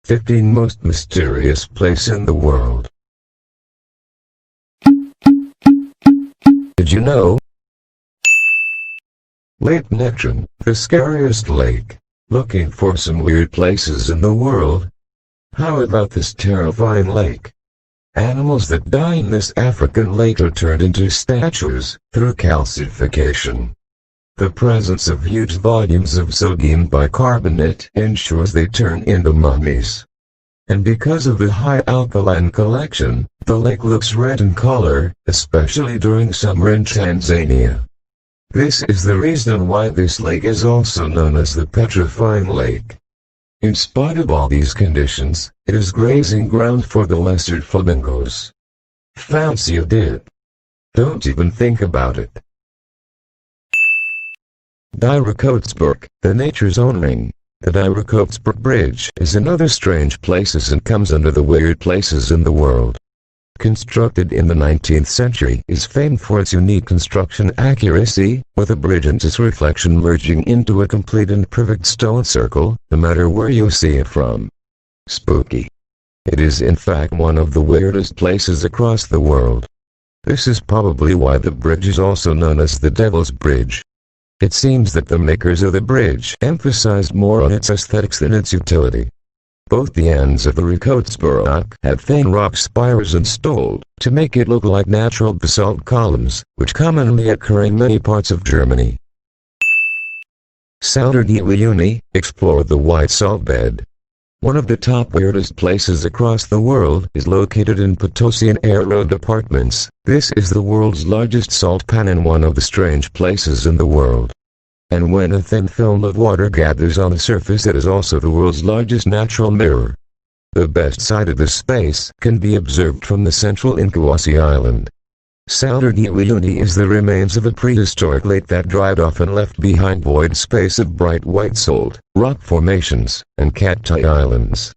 15 most mysterious place in the world. Did you know? Lake Netron, the scariest lake. Looking for some weird places in the world? How about this terrifying lake? Animals that die in this African lake are turned into statues through calcification. The presence of huge volumes of sodium bicarbonate ensures they turn into mummies. And because of the high alkaline collection, the lake looks red in color, especially during summer in Tanzania. This is the reason why this lake is also known as the petrifying lake. In spite of all these conditions, it is grazing ground for the lesser flamingos. Fancy a dip? Don't even think about it. Dierkoetsberg, the nature's own ring. The Dierkoetsberg Bridge is another strange place and comes under the weird places in the world. Constructed in the 19th century, is famed for its unique construction accuracy, with a bridge and its reflection merging into a complete and perfect stone circle, no matter where you see it from. Spooky. It is in fact one of the weirdest places across the world. This is probably why the bridge is also known as the Devil's Bridge. It seems that the makers of the bridge emphasized more on its aesthetics than its utility. Both the ends of the Dierkoetsberg have thin rock spires installed to make it look like natural basalt columns, which commonly occur in many parts of Germany. Uyuni, explore the white salt bed. One of the top weirdest places across the world is located in Potosi and Aero departments. This is the world's largest salt pan and one of the strange places in the world. And when a thin film of water gathers on the surface, it is also the world's largest natural mirror. The best side of this space can be observed from the central Nkawasi Island. Uyuni is the remains of a prehistoric lake that dried off and left behind void space of bright white salt, rock formations, and cacti islands.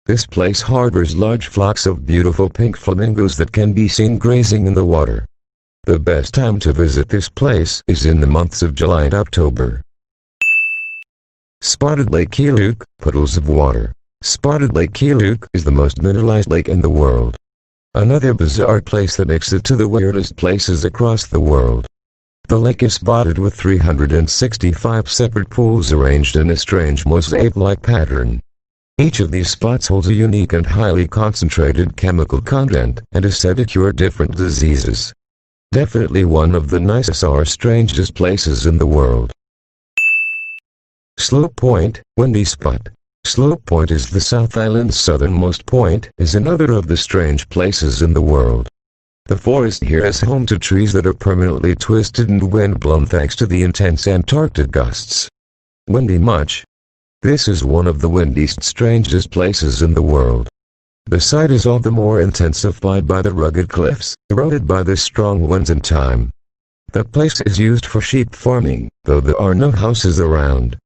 This place harbors large flocks of beautiful pink flamingos that can be seen grazing in the water. The best time to visit this place is in the months of July and October. Spotted Lake Kiluk, puddles of water. Spotted Lake Kiluk is the most mineralized lake in the world. Another bizarre place that makes it to the weirdest places across the world. The lake is spotted with 365 separate pools arranged in a strange mosaic-like pattern. Each of these spots holds a unique and highly concentrated chemical content and is said to cure different diseases. Definitely one of the nicest or strangest places in the world. Slope Point, windy spot. Slope Point is the South Island's southernmost point, is another of the strange places in the world. The forest here is home to trees that are permanently twisted and wind-blown thanks to the intense Antarctic gusts. Windy much. This is one of the windiest, strangest places in the world. The sight is all the more intensified by the rugged cliffs, eroded by the strong winds and time. The place is used for sheep farming, though there are no houses around.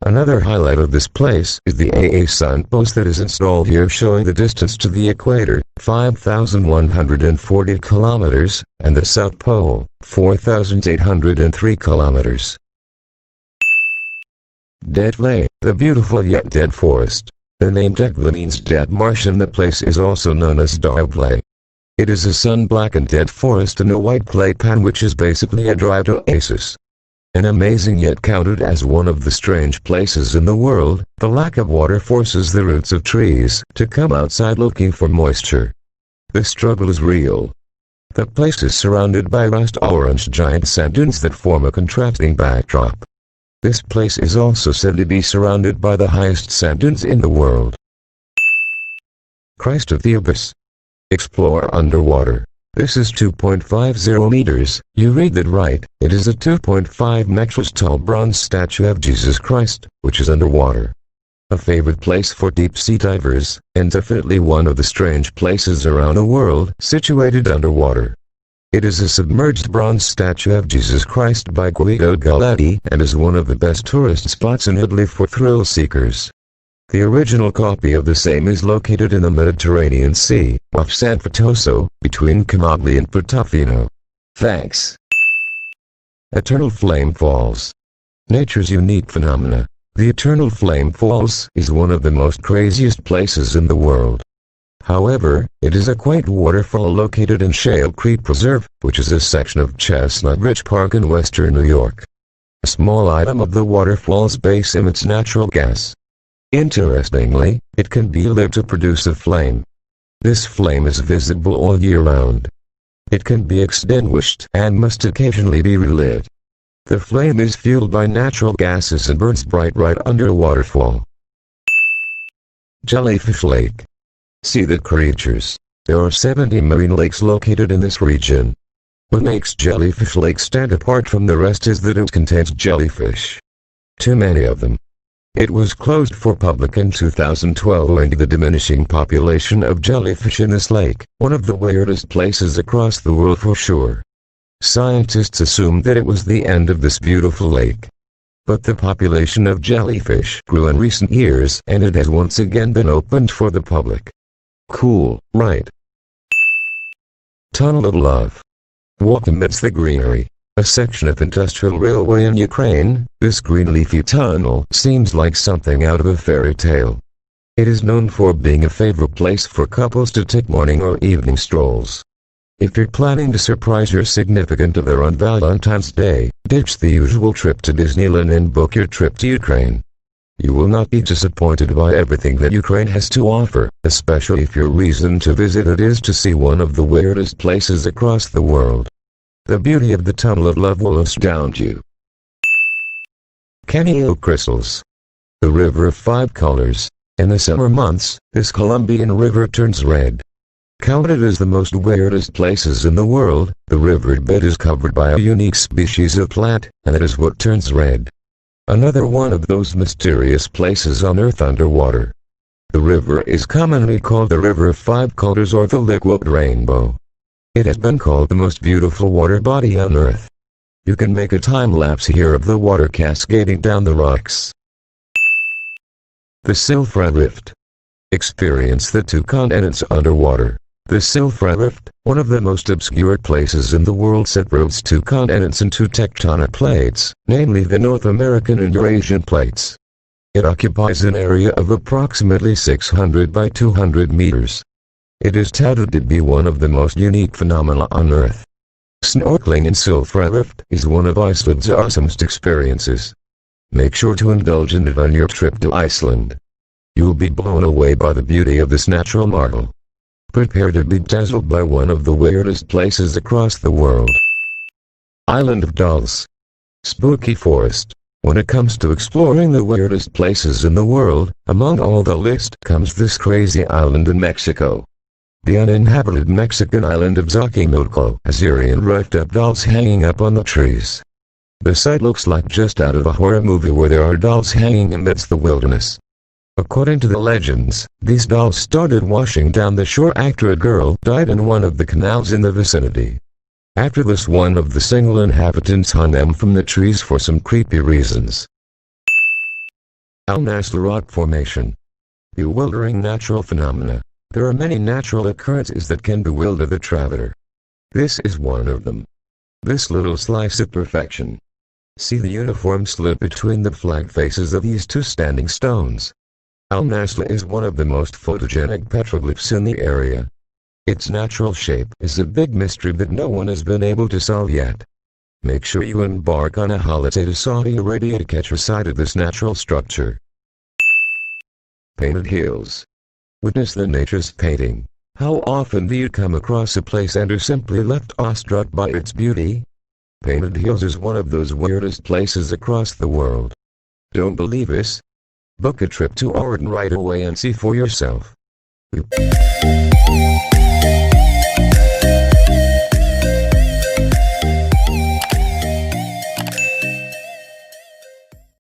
Another highlight of this place is the AA signpost that is installed here showing the distance to the equator, 5,140 kilometers, and the South Pole, 4,803 kilometers. Dead Lake, the beautiful yet dead forest. The name Degla means dead marsh and the place is also known as Darblay. It is a sun-blackened dead forest in a white clay pan which is basically a dried oasis. An amazing yet counted as one of the strange places in the world, the lack of water forces the roots of trees to come outside looking for moisture. The struggle is real. The place is surrounded by rust-orange giant sand dunes that form a contrasting backdrop. This place is also said to be surrounded by the highest sand dunes in the world. Christ of the Abyss. Explore underwater. This is 2.50 meters, you read that right, it is a 2.5 meters tall bronze statue of Jesus Christ, which is underwater. A favorite place for deep-sea divers, and definitely one of the strange places around the world situated underwater. It is a submerged bronze statue of Jesus Christ by Guido Galletti and is one of the best tourist spots in Italy for thrill seekers. The original copy of the same is located in the Mediterranean Sea, off San Fitoso, between Camogli and Portofino. Thanks. Eternal Flame Falls. Nature's unique phenomena. The Eternal Flame Falls is one of the most craziest places in the world. However, it is a quaint waterfall located in Shale Creek Preserve, which is a section of Chestnut Ridge Park in western New York. A small item of the waterfall's base emits natural gas. Interestingly, it can be lit to produce a flame. This flame is visible all year round. It can be extinguished and must occasionally be relit. The flame is fueled by natural gases and burns bright right under a waterfall. Jellyfish Lake. Sea the creatures. There are 70 marine lakes located in this region. What makes Jellyfish Lake stand apart from the rest is that it contains jellyfish. Too many of them. It was closed for public in 2012 owing to the diminishing population of jellyfish in this lake, one of the weirdest places across the world for sure. Scientists assumed that it was the end of this beautiful lake. But the population of jellyfish grew in recent years and it has once again been opened for the public. Cool, right? Tunnel of Love. Walk amidst the greenery. A section of industrial railway in Ukraine, this green leafy tunnel seems like something out of a fairy tale. It is known for being a favorite place for couples to take morning or evening strolls. If you're planning to surprise your significant other on Valentine's Day, ditch the usual trip to Disneyland and book your trip to Ukraine. You will not be disappointed by everything that Ukraine has to offer, especially if your reason to visit it is to see one of the weirdest places across the world. The beauty of the Tunnel of Love will astound you. Canyon Crystals. The River of Five Colors. In the summer months, this Colombian river turns red. Counted as the most weirdest places in the world, the riverbed is covered by a unique species of plant, and it is what turns red. Another one of those mysterious places on Earth underwater. The river is commonly called the River of Five Colors or the Liquid Rainbow. It has been called the most beautiful water body on Earth. You can make a time-lapse here of the water cascading down the rocks. The Silfra Rift. Experience the two continents underwater. The Silfra Rift, one of the most obscure places in the world, separates two continents and two tectonic plates, namely the North American and Eurasian plates. It occupies an area of approximately 600 by 200 meters. It is touted to be one of the most unique phenomena on Earth. Snorkeling in Silfra Rift is one of Iceland's awesomest experiences. Make sure to indulge in it on your trip to Iceland. You'll be blown away by the beauty of this natural marvel. Prepare to be dazzled by one of the weirdest places across the world. Island of Dolls. Spooky Forest. When it comes to exploring the weirdest places in the world, among all the list comes this crazy island in Mexico. The uninhabited Mexican island of Xochimilco has eerie and roughed up dolls hanging up on the trees. The site looks like just out of a horror movie where there are dolls hanging amidst the wilderness. According to the legends, these dolls started washing down the shore after a girl died in one of the canals in the vicinity. After this, one of the single inhabitants hung them from the trees for some creepy reasons. Al Nasla Rock Formation. Bewildering natural phenomena. There are many natural occurrences that can bewilder the traveler. This is one of them. This little slice of perfection. See the uniform slit between the flag faces of these two standing stones. Al Nasla is one of the most photogenic petroglyphs in the area. Its natural shape is a big mystery that no one has been able to solve yet. Make sure you embark on a holiday to Saudi Arabia to catch a sight of this natural structure. Painted Hills. Witness the nature's painting. How often do you come across a place and are simply left awestruck by its beauty? Painted Hills is one of those weirdest places across the world. Don't believe us? Book a trip to Oregon right away and see for yourself.